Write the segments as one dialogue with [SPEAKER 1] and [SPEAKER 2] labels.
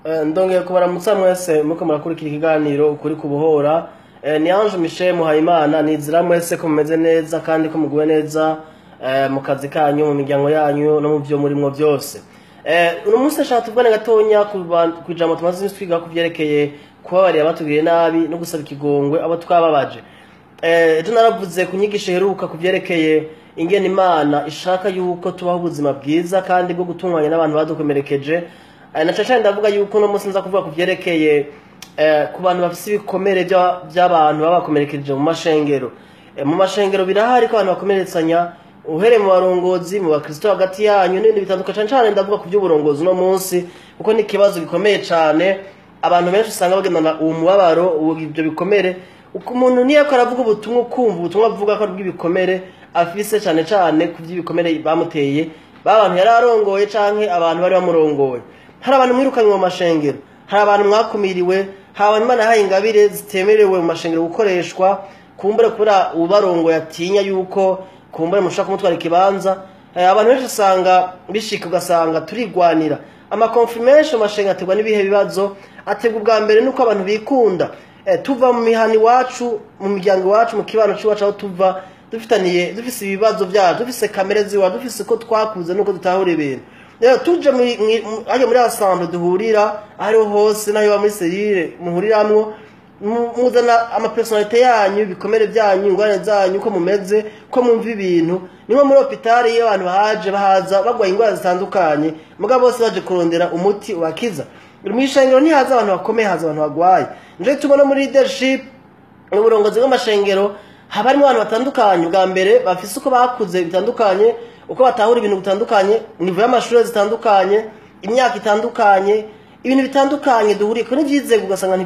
[SPEAKER 1] Ndongeye kubaramutsa mwese muko murakurikira ikiganiro ukuri kubuhora. Ni Ange Michel Muhayimana, nizira mwese ko mumeze neza kandi ko muguwe neza mu kazi kanyu, mu miryango yanyu no mu byo murimo byose. Uno munsi nshaka tuvugane gatonya kwijambo tumaze twiga kuvyerekeye kubabarira abatugiriye nabi no gusaba ikigongwe abo twababaje. Ejo naravuze kunyigisha heruka kuvyerekeye ingene Imana ishaka yuko tubaho ubuzima bwiza kandi bwo gutunganya n'abantu badukomerekeje. Na cyane ndavuga yuko no munsi nza kuvuga kuvyerekeye ku bantu bafise ibikomere by'abantu babakomerekeje mu mashengero. Mu mashengero birahari ko abantu bakomeretsanya uhere mu barongozi mu bakristo hagati yanyu n'ibindi bitandukanye cyane ndavuga ku by'uburongozi no munsi kuko ni kibazo gikomeye cyane. Abantu benshi usanga bagendana uwo mubabaro ibyo bikomere umuntu niyo karavuga ubutumwa kumva ubutumwa avuga ko bw'ibikomere afise cyane cyane ku by'ibikomere bamuteye babantu yararongoye canke abantu bari bamurongoye. Hari abantu mwirukanye mu mashengero, hari abantu mwakumiriwe, hari Imana yahaye ingabire zitemerewe mu mashengero gukoreshwa kumbure kubera ubarongo yatinya yuko kumbure mushaka kumutwara ikibanza. Abantu benshi usanga bishika ugasanga turigwanira ama confirmation mashengero ategwa n'ibihe bibazo ategwa ubwa mbere nuko abantu bikunda tuva mu mihani wacu mu miryango wacu mu kibano cy'iwacu aho tuva dufise ibibazo byacu dufise kamere ziwa dufise ko twakuze nuko tutahura ibintu. Rero tuje muri assemble duhurira ariho hose nayo muri serire muhuriramwo muzana ama personality yanyu bikomere byanyu ingwane zanyu ko mumeze ko mumva ibintu niho muri hospitali iyo abantu bahaza bagwaye ingwara zitandukanye mugabo bose baje kurondera umuti ubakiza. Mwishengero ntihaza abantu bakomeye haza abantu bagwaye. Nje tubona muri leadership mu burongozi bw'amashengero haba harimo abantu batandukanye bwa mbere bafise uko bakuze bitandukanye uko batahura ibintu bitandukanye nivo y'amashuri zitandukanye imyaka itandukanye ibintu bitandukanye duhuriye ko nivyize ugasanga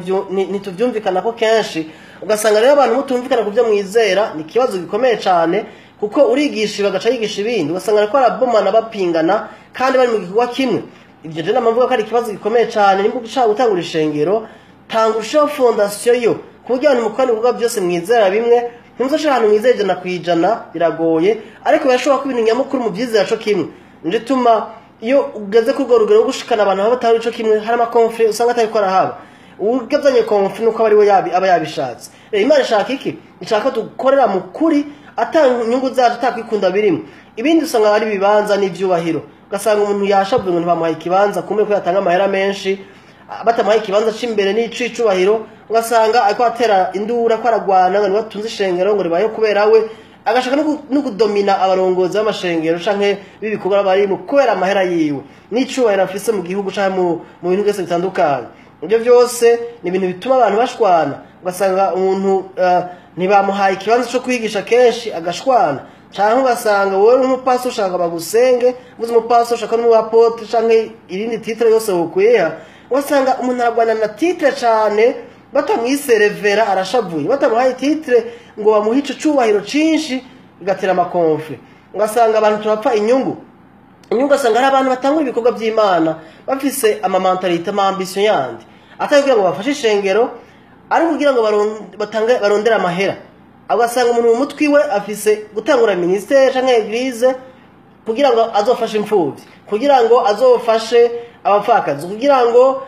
[SPEAKER 1] ntituvyumvikana ko kenshi ugasanga rero abantu mutumvikana kuvyo mwizera ni kibazo gikomeye cyane kuko urigisha bagaca yigisha ibindi ugasanga ariko arabomana bapingana kandi bari mu gikorwa kimwe. Ibyo je namavuga ko ari kibazo gikomeye cyane nimba ushaka gutangura ishengero tangusha fondation yo kugira abantu mukani kuvuga byose mwizera bimwe ntuzoshaka ahantu mwizera ijana kwijana biragoye ariko birashoboka ko ibintu nyamukuru mu byizera cyo kimwe. Nje tuma iyo ugeze ku rugero rwo gushikana abantu batari cyo kimwe hari ama conflict usanga atari ko arahaba ugezanye conflict nuko bari we aba yabishatse. Imana ishaka iki ishaka dukorera mu kuri atanga inyungu zacu atakwikunda birimo ibindi usanga ari bibanza n'ivyubahiro ugasanga umuntu yashavuye ngo ntibamuhaye ikibanza kumbe ko yatanga amahera menshi batamuhaye ikibanza c'imbere n'icicubahiro ugasanga ariko atera indura ko aragwana ngo batunze ishengero ngo ribaye kubera we agashaka no kudomina abarongozi b'amashengero canke bibikorwa bari mu kubera amahera yiwe n'icubahiro afise mu gihugu canke mu bintu byose bitandukanye. Ibyo byose ni ibintu bituma abantu bashwana ugasanga umuntu ntibamuhaye ikibanza cyo kwigisha kenshi agashwana canke ugasanga wowe nk'umupastor ushaka bagusenge muzi umupastor ushaka n'umuapotre canke irindi titre yose wokweha ugasanga umuntu aragwana na titre cane batamwiserevera arashavuye batamuhaye titre ngo bamuhice cubahiro cinshi bigatera amakonfli ugasanga abantu turapfa inyungu ugasanga ari abantu batangura ibikorwa by'Imana bafise ama mentality ama ambition yandi atari kugira ngo bafashe ishengero ari kugira ngo barondera amahera. Ugasanga umuntu mu mutwi we afise gutangura ministere canke eglise kugira ngo azofashe imfuvyi kugira ngo azofashe abapfakazi kugira ngo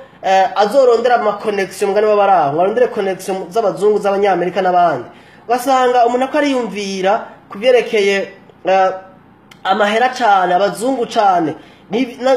[SPEAKER 1] azorondera ama connection ngane babaraho arondere connection z'abazungu z'abanyamerika n'abandi. Ugasanga umuntu ko ari yumvira kuvyerekeye amahera cyane abazungu cyane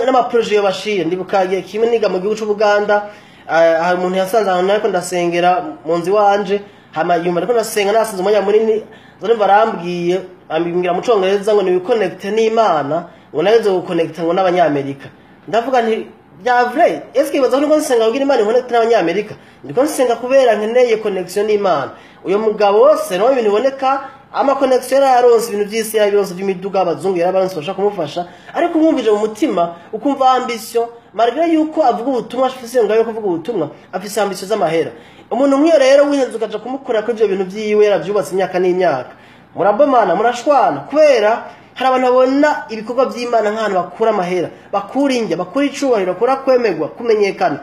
[SPEAKER 1] n'ama projet yo bashire ndibukagiye kimwe niga mu gihugu cy'Ubuganda hari umuntu yasanze ahantu ariko ndasengera mu nzi wanje hama yumva ariko ndasenga nasanze umwanya munini zone barambwiye ambingira mu Congereza ngo ni connect n'Imana ngo nazo guconnect ngo n'abanyamerika ndavuga nti bya vrai est-ce que bazaho ngo nsenga kugira Imana connect n'abanyamerika ndiko nsenga kubera nkeneye connection n'Imana. Uyo mugabo wose no ibintu boneka ama connection yaronse ibintu by'isi yaronse by'imiduga abazungu yarabaronse bashaka kumufasha ariko umwumvije mu mutima ukumva ambition malgré yuko avuga ubutumwa afise ngayo kuvuga ubutumwa afise ambition z'amahera. Umuntu mwiyo rero wihenze ukaja kumukora ko ivyo bintu byiwe yaravyubatse imyaka n'imyaka murabomana murashwana kubera hari abantu babona ibikorwa by'Imana nk'ahantu bakura amahera bakura injya bakura icubahiro bakura kwemegwa kumenyekana.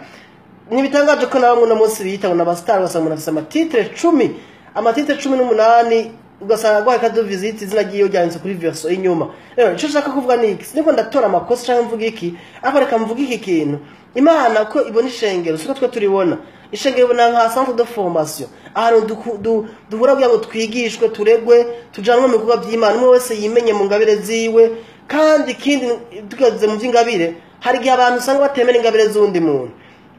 [SPEAKER 1] Nibitangaje ko nabamwe no munsi bita ngo n'abastar basanga afise amatitre 10 amatitre 18 ugasanga gwa kado visit izina giyo ryanze kuri verso inyuma. Rero ico shaka kuvuga ni iki niko ndatora amakosa cyangwa mvuga iki ariko reka mvuga iki kintu Imana ko ibona ishengero siko twe turibona. Ishengero ibona nka centre de formation, ahantu duhura kugira ngo twigishwe, turegwe, tujanwe mu bikorwa by'Imana, umwe wese yimenye mu ngabire ziwe. Kandi ikindi tugaze mu by'ingabire, hari igihe abantu usanga batemera ingabire z'undi muntu.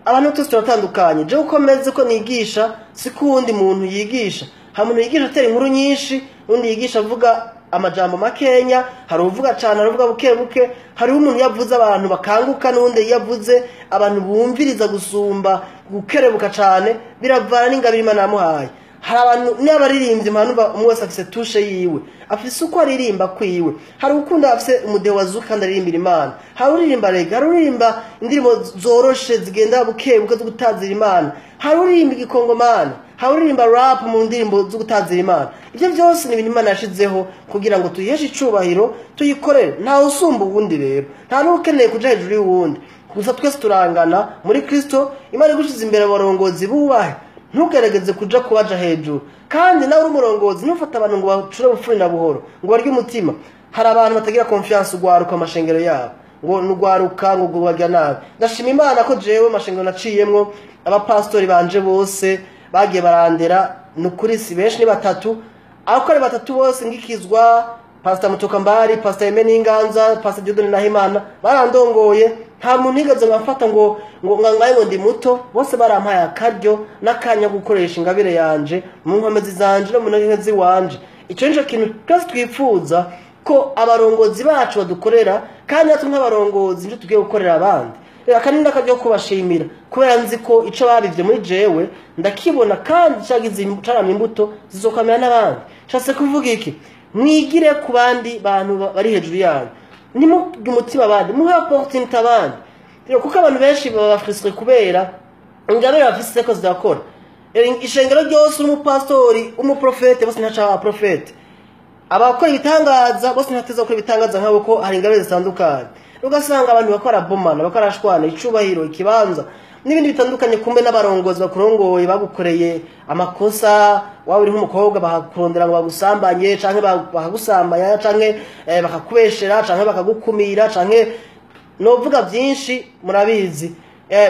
[SPEAKER 1] Abantu twese turatandukanye. Je ukomeze ko nigisha siku wundi muntu yigisha. Hari umuntu yigisha atera inkuru nyinshi, undi yigisha avuga amajambo makenya, hari uvuga cyane, hari uvuga buke buke, hari umuntu yavuze abantu bakanguka, n'undi yavuze abantu bumviriza gusumba gukerebuka cyane, biravana n'ingabire Imana yamuhaye. Hari abantu n'abaririmbye impanumva umwe wese afise tushe yiwe, afise uko aririmba kwiwe. Hari ukunda afise umudeho wazuka kandi aririmbira Imana, hari uririmba rega, hari uririmba indirimbo zoroshe zigenda buke buke zo gutazira Imana, hari uririmba igikongomani, hari uririmba rap mu ndirimbo zo gutazira Imana. Ibyo byose ni ibintu Imana yashizeho kugira ngo tuyiheshe icubahiro, tuyikorere. Nta usumba uwundi rero, nta n'ukeneye kuja hejuru y'uwundi, gusa twese turangana muri Kristo. Imana igushize imbere abarongozi bubahe, ntugerageze kuja kubaja hejuru. Kandi nawe uri umurongozi ntufata abantu ngo bacure bufuri na buhoro ngo barye umutima. Hari abantu batagira confiance ugwaruka amashengero yabo, ngo nugwaruka ngo gubajya nabi. Ndashima Imana ko jewe amashengero naciyemwo abapastori banje bose bagiye barandera, nukuri si benshi ni batatu, akore batatu bose ngikizwa Pastor Mutokambari, Pastor Emeni Inganza, Pastor Judoni Nahimana barandongoye. Nta muntu nigeze ngafata ngo ngaye ndi muto, bose barampaye akaryo nakanya gukoresha ingabire yanje mu nkomezi zanje no mu ntege wanje. Ico nico kintu twese twifuza ko abarongozi bacu badukorera, kandi natwe nk'abarongozi nje tugiye gukorera abandi. Reka kandi ndakajyo kubashimira kubera nzi ko ico babivye muri jewe ndakibona, kandi cyagize caramye imbuto zizokamera n'abandi. Cyase kuvuga iki? Mwigire ku bandi bantu bari hejuru yanyu, ni mu umutima abandi, muha opportunity abandi. Rero kuko abantu benshi baba frustre kubera ingabire bafise ko zidakora. Ishengero ryose umupastori, umuprofete bose ntacha abaprofete, abakora ibitangaza bose ntateza gukora ibitangaza nkabo ko hari ingabire zitandukanye. Ugasanga abantu bakora bomana, bakora ashwana, icubahiro, ikibanza n'ibindi bitandukanye. Kumbe n'abarongozi bakurongoye bagukoreye amakosa, wawe uri nk'umukobwa bakakurondera ngo bagusambanye canke bakagusambanya canke bakakubeshera canke bakagukumira canke novuga byinshi murabizi.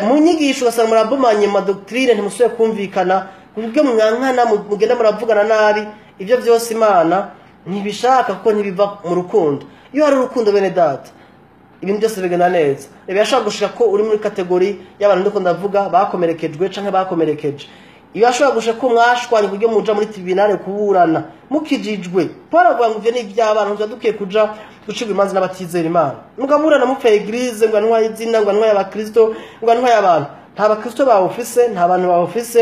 [SPEAKER 1] Mu nyigisho ugasanga murabomanye ma doctrine ntimusuye kumvikana, kubwo mwankana mugenda muravugana nabi. Ibyo byose Imana ntibishaka kuko ntibiva mu rukundo. Iyo hari urukundo bene data, ibintu byose bigenda neza. Birashaka gushika ko uri muri kategori y'abantu ndiko ndavuga bakomerekejwe canke bakomerekeje. Ibashobora gushika ko mwashwanye kujya muja muri tribunal kuburana mukijijwe, paravuga ngo ivyo ni iby'abantu byadukiye kuja gucibwa imanza n'abatizera Imana. Mugaburana mupfa eglise ngo antwaye izina, ngo antwaye abakristo, ngo antwaye abantu. Nta bakristo bawo ufise, nta bantu bawo ufise,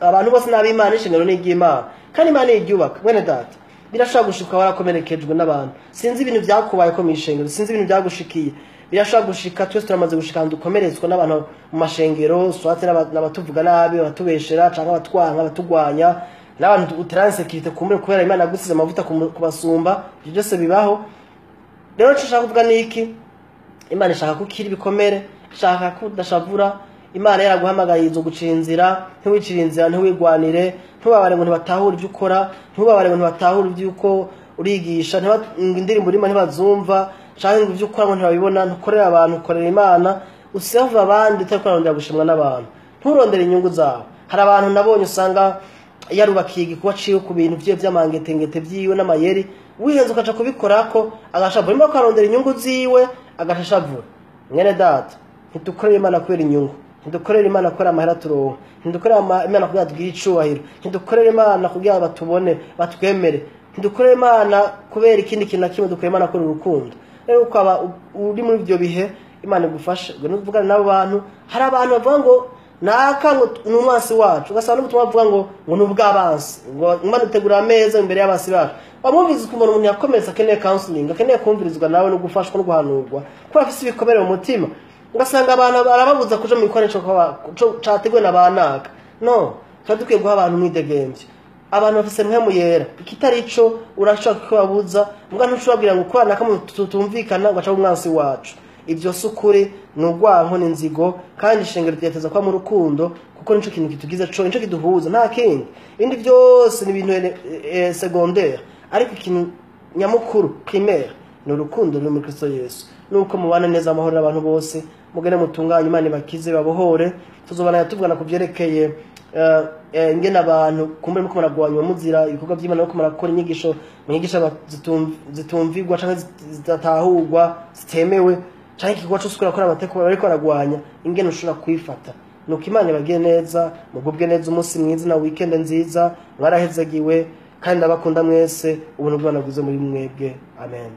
[SPEAKER 1] abantu bose n'ab'Imana. Ishingiro ni iry'Imana kandi Imana iryubaka. Mwene data, birashaka gushika warakomerekejwe n'abantu. Sinzi ibintu byakubaye ko mishengero, sinzi ibintu byagushikiye. Birashaka gushika twese turamaze gushika dukomeretswa n'abantu mu mashengero, swate n'abatuvuga nabi, batubeshera canke abatwanga, abatugwanya, n'abantu utransekirite kumure kubera Imana gusize amavuta kubasumba. Ibyo byose bibaho. Rero nshaka kuvuga niki? Imana ishaka kukira ibikomere, ishaka kudashavura. Imana yaraguhamagaye izo gucinzira, ntiwicinzira, ntiwigwanire, ntubabare ngo ntibatahura ibyo ukora, ntubabare ngo ntibatahura ibyo uko urigisha, indirimbo urimo ntibazumva, canke ngo ibyo ukora ngo ntibabibona. Ntukorera abantu, ukorera Imana, useva abandi utari kurarondera gushimwa n'abantu, nturondere inyungu zawe. Hari abantu nabonye usanga yarubakiye igikuba ciwe ku bintu vye by'amangetengete vyiwe n'amayeri, wihenze ukaca kubikorako agashavura. Imba akarondera inyungu ziwe agashavura. Mwene data, ntidukorera Imana kubera inyungu, ntidukorera Imana kubera amahera turonka, ntidukorera Imana kugira tugire icubahiro, ntidukorera Imana kugira batubone batwemere, ntidukorera Imana kubera ikindi kintu kimwe. dukorera Imana kubera urukundo. Rero ukaba uri muri ibyo bihe, Imana igufashe ngo nuvugana n'abo bantu. Hari abantu bavuga ngo naka ngo n'umwasi wacu, ugasanga n'ubutumwa bavuga ngo n'ubwabansi, ngo Imana itegura ameza imbere y'abasi bacu. Bamwumviza ukuntu umuntu yakomeza akeneye counseling, akeneye kumvirizwa nawe no gufashwa no guhanurwa kuko afite ibikomere mu mutima. Ugasanga abantu barababuza kuja mu bikoresho categuwe n'abanaka. No, twadukwiye guha abantu mwidegemvye. Abantu bafise mpemu yera, ikitari ico urashaka kubabuza, mbwa ntushobora ngo kwana kamwe tutumvikana ugaca umwansi wacu. Ibyo sukuri n'ugwanko n'inzigo, kandi ishengero ryateza kwa mu rukundo kuko nico kintu kitugize co, nico kiduhuza, nta kindi. Ibindi byose ni ibintu secondaire, ariko ikintu nyamukuru primaire ni urukundo ruri muri Kristo Yesu. Nuko mubana neza amahoro n'abantu bose, mugene mutunganye Imana bakize babohore tuzobana tuvugana kuvyerekeye ingene abantu kumbe muko maragwanya muzira ibikorwa by'Imana no kumarakora inyigisho munyigisha zitumvigwa canke zitatahurwa zitemewe canke ikigo cyo sukura kora amateko bariko baragwanya ingene ushobora kwifata nuko Imana bagiye neza mugubwe neza umunsi mwiza na weekend nziza mwarahezagiwe kandi abakunda mwese ubuntu bw'Imana bwize muri mwebwe amen.